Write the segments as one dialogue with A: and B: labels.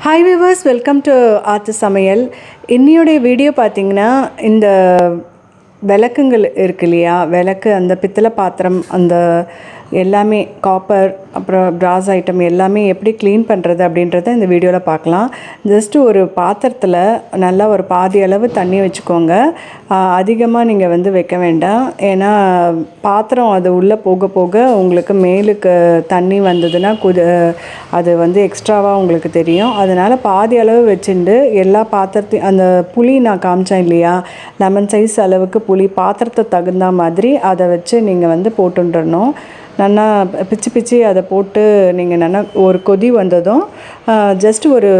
A: Hi viewers, welcome to Art Samayal. இன்னியோடைய video பார்த்தீங்கன்னா இந்த விளக்குங்கள் இருக்கு இல்லையா, விளக்கு அந்த பித்தளை பாத்திரம் அந்த எல்லாமே காப்பர் அப்புறம் பிராஸ் ஐட்டம் எல்லாமே எப்படி க்ளீன் பண்ணுறது அப்படின்றத இந்த வீடியோவில் பார்க்கலாம். ஜஸ்ட்டு ஒரு பாத்திரத்தில் நல்லா ஒரு பாதி அளவு தண்ணி வச்சுக்கோங்க. அதிகமாக நீங்கள் வைக்க வேண்டாம். ஏன்னா பாத்திரம் அது உள்ளே போக போக உங்களுக்கு மேலுக்கு தண்ணி வந்ததுன்னா அது எக்ஸ்ட்ராவாக உங்களுக்கு தெரியும். அதனால் பாதி அளவு வச்சுட்டு எல்லா பாத்திரத்தையும் அந்த புளி நான் காமிச்சேன் இல்லையா, லெமன் சைஸ் அளவுக்கு புளி பாத்திரத்தை தகுந்த மாதிரி அதை வச்சு நீங்கள் போட்டுடணும். நல்லா பிச்சு அதை போட்டு நீங்கள் நல்லா ஒரு கொதி வந்ததும் ஜஸ்ட் ஒரு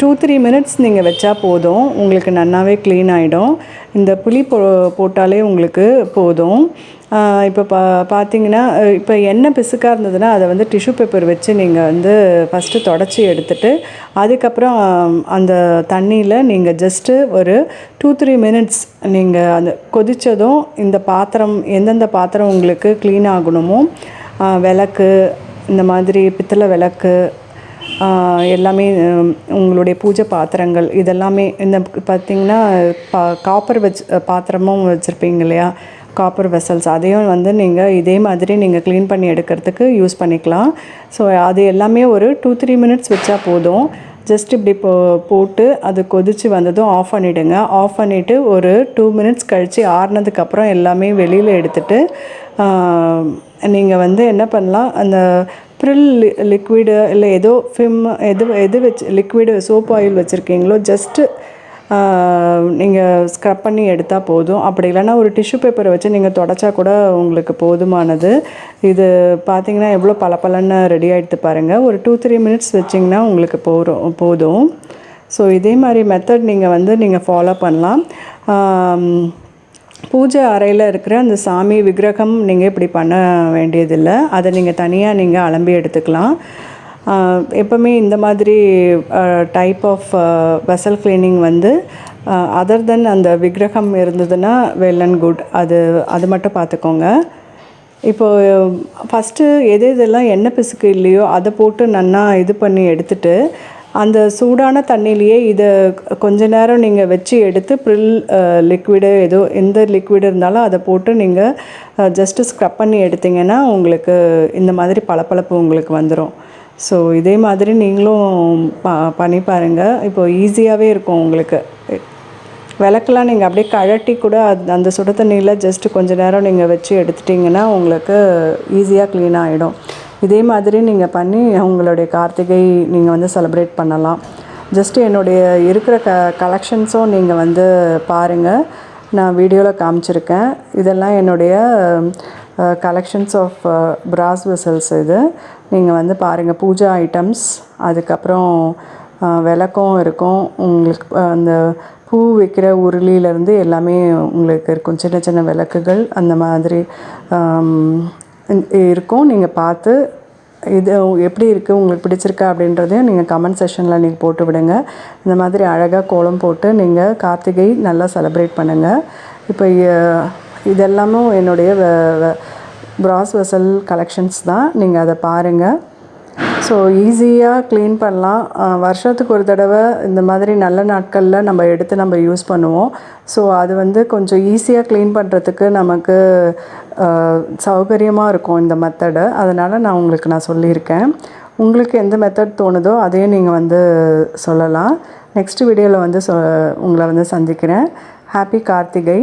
A: 2-3 மினிட்ஸ் நீங்கள் வச்சா போதும், உங்களுக்கு நல்லாவே க்ளீன் ஆகிடும். இந்த புளி போட்டாலே உங்களுக்கு போதும். இப்போ பார்த்தீங்கன்னா இப்போ எண்ணெய் பிசுக்காக இருந்ததுன்னா அதை டிஷ்யூ பேப்பர் வச்சு நீங்கள் ஃபஸ்ட்டு தொடச்சி எடுத்துட்டு அதுக்கப்புறம் அந்த தண்ணியில் நீங்கள் ஜஸ்ட்டு ஒரு 2-3 மினிட்ஸ் நீங்கள் அந்த கொதித்ததும் இந்த பாத்திரம் எந்தெந்த பாத்திரம் உங்களுக்கு க்ளீன் ஆகணுமோ, விளக்கு இந்த மாதிரி பித்தளை விளக்கு எல்லாமே உங்களுடைய பூஜை பாத்திரங்கள் இதெல்லாமே இந்த பார்த்திங்கன்னா காப்பர் பாத்திரமும் வச்சுருப்பீங்க இல்லையா, காப்பர் வெசல்ஸ், அதையும் நீங்கள் இதே மாதிரி நீங்கள் க்ளீன் பண்ணி எடுக்கிறதுக்கு யூஸ் பண்ணிக்கலாம். ஸோ அது எல்லாமே ஒரு 2-3 மினிட்ஸ் வச்சா போதும். ஜஸ்ட் இப்படி போட்டு அது கொதித்து வந்ததும் ஆஃப் பண்ணிவிடுங்க. ஆஃப் பண்ணிவிட்டு ஒரு 2 மினிட்ஸ் கழித்து ஆறுனதுக்கப்புறம் எல்லாமே வெளியில் எடுத்துகிட்டு நீங்கள் என்ன பண்ணலாம், அந்த ப்ரில் லிக்விடு இல்லை ஏதோ எது வச்சு லிக்விடு சோப் ஆயில் வச்சுருக்கீங்களோ ஜஸ்ட்டு நீங்கள் ஸ்க்ரப் பண்ணி எடுத்தால் போதும். அப்படி இல்லைன்னா ஒரு டிஷ்யூ பேப்பரை வச்சு நீங்கள் தொடச்சா கூட உங்களுக்கு போதுமானது. இது பார்த்திங்கன்னா எவ்வளோ பளபளன்னு ரெடி ஆகிடுது பாருங்கள். ஒரு 2-3 மினிட்ஸ் வச்சிங்கன்னா உங்களுக்கு போதும். ஸோ இதே மாதிரி மெத்தட் நீங்கள் ஃபாலோ பண்ணலாம். பூஜை அறையில் இருக்கிற அந்த சாமி விக்கிரகம் நீங்கள் இப்படி பண்ண வேண்டியதில்லை. அதை நீங்கள் தனியாக அலம்பி எடுத்துக்கலாம். எப்போவுமே இந்த மாதிரி type of vessel cleaning other than அந்த விக்கிரகம் இருந்ததுன்னா வெல் அண்ட் குட். அது மட்டும் பார்த்துக்கோங்க. இப்போது ஃபஸ்ட்டு எதெல்லாம் எண்ணெய் பிசுக்கு இல்லையோ அதை போட்டு நல்லா இது பண்ணி எடுத்துட்டு அந்த சூடான தண்ணியிலையே இதை கொஞ்ச நேரம் நீங்கள் வச்சு எடுத்து ப்ரில் லிக்விடு ஏதோ எந்த லிக்விடு இருந்தாலும் அதை போட்டு நீங்கள் ஜஸ்ட்டு ஸ்க்ரப் பண்ணி எடுத்திங்கன்னா உங்களுக்கு இந்த மாதிரி பளபளப்பு உங்களுக்கு வந்துடும். ஸோ இதே மாதிரி நீங்களும் பண்ணி பாருங்கள். இப்போது ஈஸியாகவே இருக்கும் உங்களுக்கு. விளக்கெல்லாம் நீங்கள் அப்படியே கழட்டி கூட அந்த சுட தண்ணியில் ஜஸ்ட்டு கொஞ்சம் நேரம் நீங்கள் வச்சு எடுத்துட்டிங்கன்னா உங்களுக்கு ஈஸியாக க்ளீன் ஆகிடும். இதே மாதிரி நீங்கள் பண்ணி உங்களுடைய கார்த்திகை நீங்கள் செலிப்ரேட் பண்ணலாம். ஜஸ்ட்டு என்னுடைய இருக்கிற கலெக்ஷன்ஸும் நீங்கள் பாருங்கள். நான் வீடியோவில் காமிச்சிருக்கேன். இதெல்லாம் என்னுடைய கலெக்ஷன்ஸ் ஆஃப் பிராஸ் வெசல்ஸ். இது நீங்கள் பாருங்கள். பூஜா ஐட்டம்ஸ், அதுக்கப்புறம் விளக்கும் இருக்கும் உங்களுக்கு. அந்த பூ வைக்கிற உருளியிலேருந்து எல்லாமே உங்களுக்கு இருக்கும். சின்ன சின்ன விளக்குகள் அந்த மாதிரி இருக்கும். நீங்கள் பார்த்து இது எப்படி இருக்குது, உங்களுக்கு பிடிச்சிருக்கா அப்படின்றதையும் நீங்கள் கமெண்ட் செக்ஷனில் நீங்கள் போட்டு விடுங்க. இந்த மாதிரி அழகாக கோலம் போட்டு நீங்கள் கார்த்திகை நல்லா செலிப்ரேட் பண்ணுங்கள். இப்போ இதெல்லாமும் என்னுடைய பிராஸ் வெசல் கலெக்ஷன்ஸ் தான். நீங்கள் அதை பாருங்கள். ஸோ ஈஸியாக க்ளீன் பண்ணலாம். வருஷத்துக்கு ஒரு தடவை இந்த மாதிரி நல்ல நாட்களில் நம்ம எடுத்து யூஸ் பண்ணுவோம். ஸோ அது கொஞ்சம் ஈஸியாக க்ளீன் பண்ணுறதுக்கு நமக்கு சௌகரியமாக இருக்கும் இந்த மெத்தடு. அதனால் நான் உங்களுக்கு சொல்லியிருக்கேன். உங்களுக்கு எந்த மெத்தட் தோணுதோ அதையும் நீங்கள் சொல்லலாம். நெக்ஸ்ட் வீடியோவில் உங்களை சந்திக்கிறேன். ஹாப்பி கார்த்திகை.